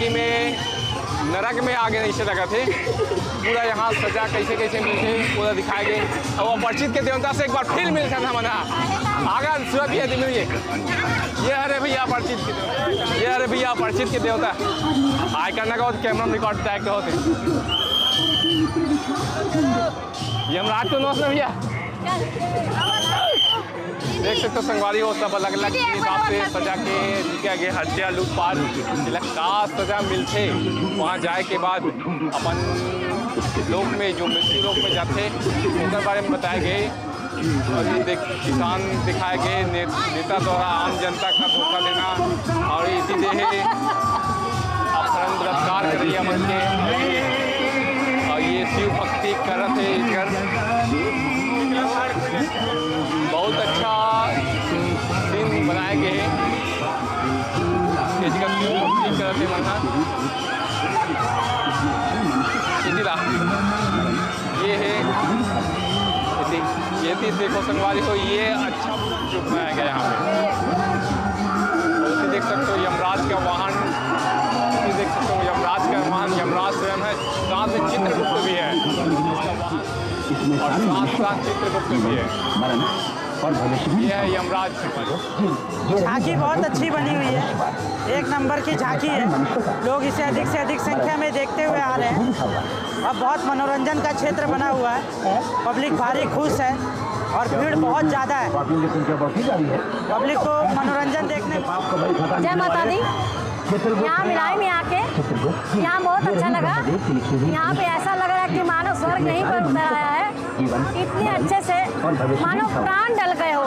झांकी में नरक में आगे ऐसे लगा थे पूरा। यहाँ सजा कैसे कैसे मिलते पूरा दिखाए गए। और अपरिचित के देवता से एक बार फिर मिलता था मना आगा सूरत मिलिए। ये अरे भैया अपरिचित के देवता, ये अरे भैया अपरिचित के देवता आय करने का कैमरा में रिकॉर्ड टैग होते। ये हम रात को नौस भैया देख सकते हो संगवारी हो सब अलग अलग हिसाब से सजा के दिया गया। हत्या लूटपाट का सजा मिलते वहाँ जाए के बाद अपन लोग में जो मृत्यु लोग में जाते उनके बारे में बताए गए। और ये किसान दिखाए गए नेता द्वारा आम जनता का धोखा देना और इसी देह अपहरण बलात्कार कर रही मन के। और ये शिव भक्ति कर रहे थे इधर बहुत अच्छा सीन बनाए गए हैं। इसका शिव भक्ति कर रहे मना ये है ये थी देखो संगवारी हो ये अच्छा चुप बनाया गया यहाँ पे। देख सकते हो यमराज का वाहन, देख सकते हो यमराज का वाहन यमराज स्वयं है। साथ में चित्रगुप्त भी है और साथ साथ चित्रगुप्त भी है। ये है यमराज। झांकी बहुत अच्छी बनी हुई है, एक नंबर की झांकी है। लोग इसे अधिक से अधिक संख्या में देखते हुए आ रहे हैं और बहुत मनोरंजन का क्षेत्र बना हुआ है। पब्लिक भारी खुश है और भीड़ बहुत ज़्यादा है। पब्लिक को मनोरंजन देखने। जय माता दी। यहाँ भिलाई में आके यहाँ बहुत अच्छा लगा। यहाँ पे ऐसा लग रहा है कि मानो स्वर्ग यहीं पर उतर आया है। इतने अच्छे से मानो प्राण डल गए हो,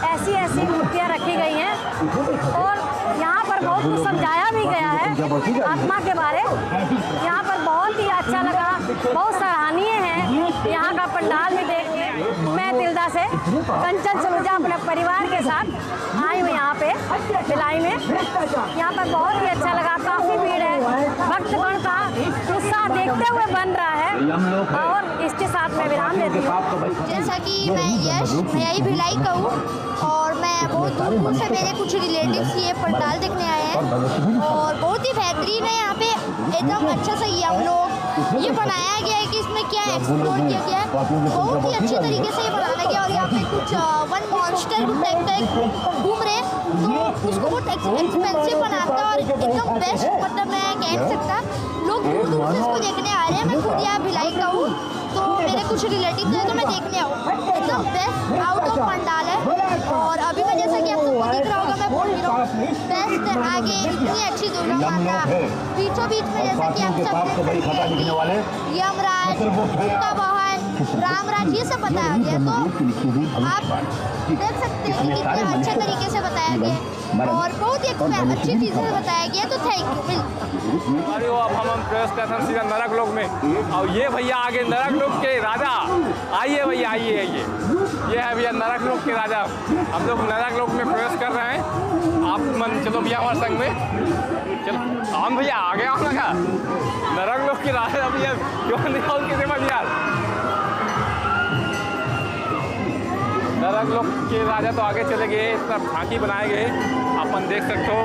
ऐसी ऐसी मूर्तियाँ रखी गई हैं। और यहाँ पर बहुत कुछ समझाया भी गया है आत्मा के बारे। यहाँ पर बहुत ही अच्छा लगा, बहुत सराहनीय है। यहाँ का पंडाल भी देख के मैं तिल्दा से कंचन सलूजा अपने परिवार के साथ आई हूँ यहाँ पे भिलाई में। यहाँ पर बहुत ही अच्छा लगा, काफ़ी भीड़ है। भक्तगण का उत्साह देखते हुए बन रहा है। और इसके साथ मैं विराम देती हूँ। जैसा कि मैं यश मैं यही भिलाई का हूँ और मैं बहुत दूर दूर से मेरे कुछ रिलेटिव्स ये पंडाल देखने आए हैं और बहुत ही बेहतरीन है। यहाँ पे एकदम अच्छा सही हम लोग ये बनाया गया है कि इसमें क्या एक्सप्लोर किया गया है। बहुत ही अच्छे तरीके से ये बनाया गया। और यहाँ पे कुछ वन मॉन्स्टर टाइप का घूम रहे तो उसको बहुत एक्सपेंसिव बनाता है और एकदम बेस्ट मतलब मैं कह नहीं सकता। लोग दूर दूर से इसको देखने आ रहे हैं। मैं खुद यहाँ भिलाई का हूँ तो मेरे कुछ रिलेटिव हैं तो मैं देखने आऊँ। एकदम बेस्ट आउट ऑफ पंडाल है। और अभी मैं जैसा कि आपको दिख रहा होगा मैं बोल भी रहा हूँ बेस्ट आगे इतनी अच्छी दुर्गा माता बीचों बीच में जैसा कि आप सब यमराज उनका वाहन रामराज ये सब बताया गया। तो आप देख सकते हैं कि कितने अच्छे तरीके से बताया गया और बहुत ही अच्छी चीज़ें बताया गया। तो थैंक यू। अब हम प्रवेश करते हैं सीधा नरक लोक में। और ये भैया आगे नरक लोक के राजा आइए भैया आइए आइए। ये है भैया नरक लोक के राजा। हम लोग नरक लोक में प्रवेश कर रहे हैं। आप मन चलो भैया हमारे संग में चलो। हम भैया आगे आओ ना नरक लोक के राजा भैया क्यों दिखाओ किसे भैया। नरक लोक के राजा तो आगे चले गए, इस तरफ झांकी बनाए गए अपन देख सकते हो।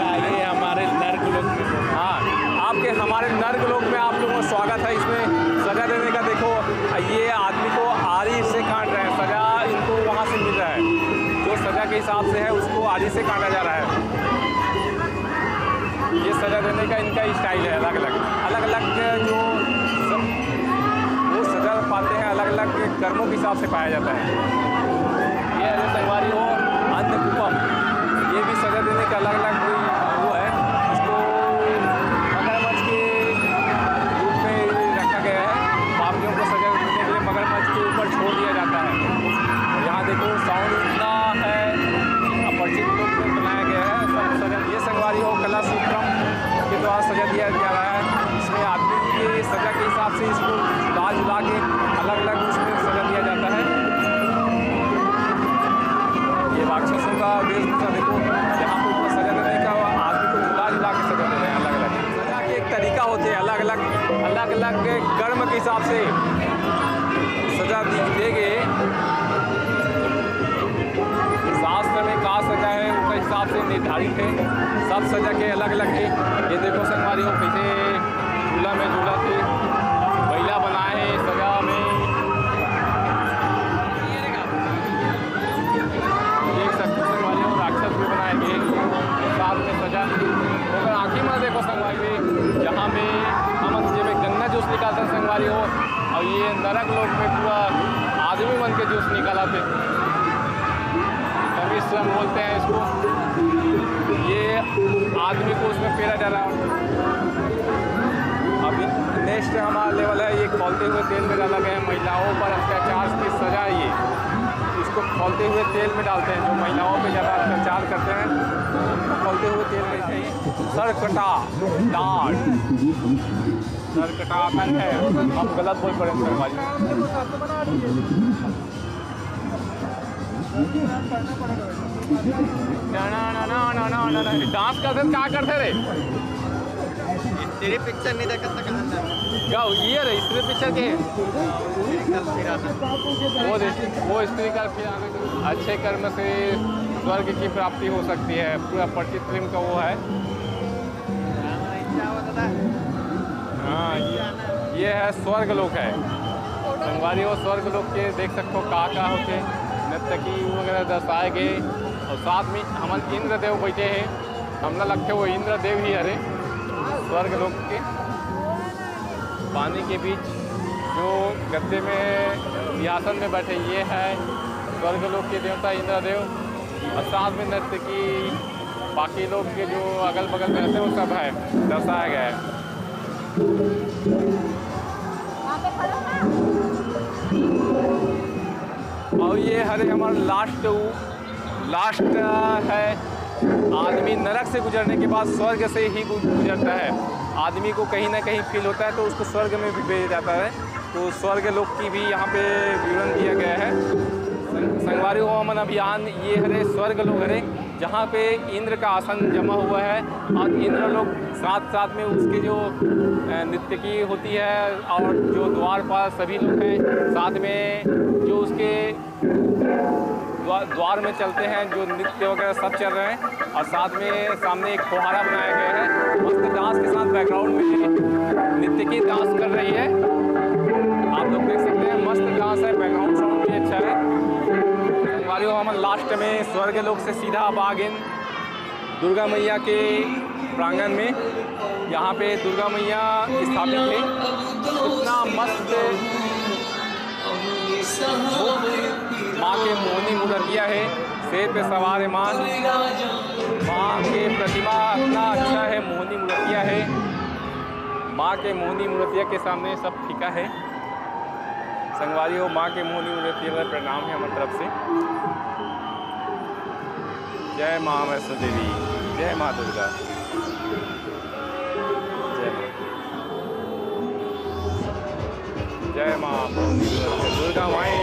आइए हमारे नर्क लोक में। हाँ आपके हमारे नर्क लोक में आप लोगों का स्वागत है। इसमें सजा देने का देखो ये आदमी को आरी से काट रहे हैं। सजा इनको वहाँ से मिल रहा है जो सजा के हिसाब से है उसको आरी से काटा जा रहा है। ये सजा देने का इनका स्टाइल है अलग अलग जो वो सजा पाते हैं अलग अलग कर्मों के हिसाब से पाया जाता है। ये है संगवारी हो अन्नकूपम ये भी सजा देने का अलग अलग वो है। इसको मगरमच्छ के रूप में रखा गया है। पापियों को सजा देने के लिए मगरमच्छ के ऊपर छोड़ दिया जाता है। यहाँ देखो साउंड इतना है अपरिचित रूप में बनाया गया है। सब सजा ये संगवारी हो कला सूत्रम के द्वारा सजा दिया जा रहा है। इसमें आदमी के सजा के हिसाब से इसको दाल जुला के अलग अलग उसमें सजा दिया जाता है। ये राक्षसों का वेशभूषा देखो यहाँ पे ऊपर सजा देने का आदमी को जुला के सजा दे रहे हैं। अलग अलग सजा के एक तरीका होते हैं अलग अलग कर्म के हिसाब से सजा देंगे। शास्त्र में कहा सजा है उनका हिसाब हिसाब से निर्धारित है। सब सजा के अलग अलग है। ये देखो संगवारी हो कैसे झूला में झूला थे, बैला बनाए हैं सजा में। देख सकते हो संगवारी हो राक्षस भी बनाए गए साथ में सजा। अगर आँखी में देखो संगवारी जहाँ पे हम जब गन्ना जूस निकालते हैं संगवारी हो, और ये नरक लोग में पूरा आदमी बन के जूस निकाला थे, श्रम बोलते हैं इसको। ये आदमी को उसमें पेरा जा रहा है। अभी नेक्स्ट हमारा लेवल है, ये खौलते हुए तेल में डाला गया है। महिलाओं पर अत्याचार की सजा ये इसको खौलते हुए तेल में डालते हैं। जो महिलाओं पे ज़्यादा अत्याचार करते हैं तो खौलते हुए तेल में चाहिए। सरकटा डांट, सरकटा है, हम गलत बोल पड़े सरवारी। ना डांस करते क्या करते रे? तेरी पिक्चर नहीं देखा था गाओ ये रे स्त्री पिक्चर के वो स्त्री का फिर अच्छे कर्म से स्वर्ग की प्राप्ति हो सकती है। पूरा परिचित फिल्म का वो है। हाँ ये है स्वर्ग लोक है संगवारी हो। स्वर्ग लोक के देख सकते हो कहाँ होते नर्तकी वगैरह दर्शाए गए। और साथ में हम इंद्रदेव बैठे हैं, हमने लगते वो इंद्रदेव ही हरे स्वर्ग लोक के। पानी के बीच जो गद्दे में सिंहासन में बैठे ये है स्वर्ग लोक के देवता इंद्रदेव। और साथ में नर्तकी बाकी लोग के जो अगल बगल में रहते हैं वो सब है दर्शाया गया है। और ये हरे हमारा लास्ट है। आदमी नरक से गुजरने के बाद स्वर्ग से ही गुजरता है। आदमी को कहीं ना कहीं फील होता है तो उसको स्वर्ग में भी भेजा जाता है। तो स्वर्ग लोक की भी यहाँ पे विवरण दिया गया है। संगवारी हो अमन अभियान ये हरे स्वर्ग लोक हरे जहाँ पे इंद्र का आसन जमा हुआ है। और इंद्र लोग साथ में उसके जो नृत्यकी होती है और जो द्वारपाल सभी लोग हैं साथ में जो उसके द्वार में चलते हैं जो नृत्य वगैरह सब चल रहे हैं। और साथ में सामने एक फुहारा बनाया गया है। मस्त डांस के साथ बैकग्राउंड में नृत्यकी डांस कर रही है। आप लोग देख सकते हैं मस्त डांस है, बैकग्राउंड साउंड भी अच्छा है। संगवारी हो हम लास्ट में स्वर्ग लोक से सीधा बागिन दुर्गा मैया के प्रांगण में यहाँ पे दुर्गा मैया स्थापित है। इतना मस्त माँ के मोहनी मूर्तिया है, शेर पे सवार है माँ के प्रतिमा इतना अच्छा है। मोहनी मूर्तिया है, माँ के मोहनी मूर्तिया के सामने सब फीका है। संगवारी हो माँ के मोहनी मूर्तिया का प्रणाम है हमारी तरफ से। जय माँ वैष्णो देवी, जय माँ दुर्गा, जय माँ दुर्गा माई।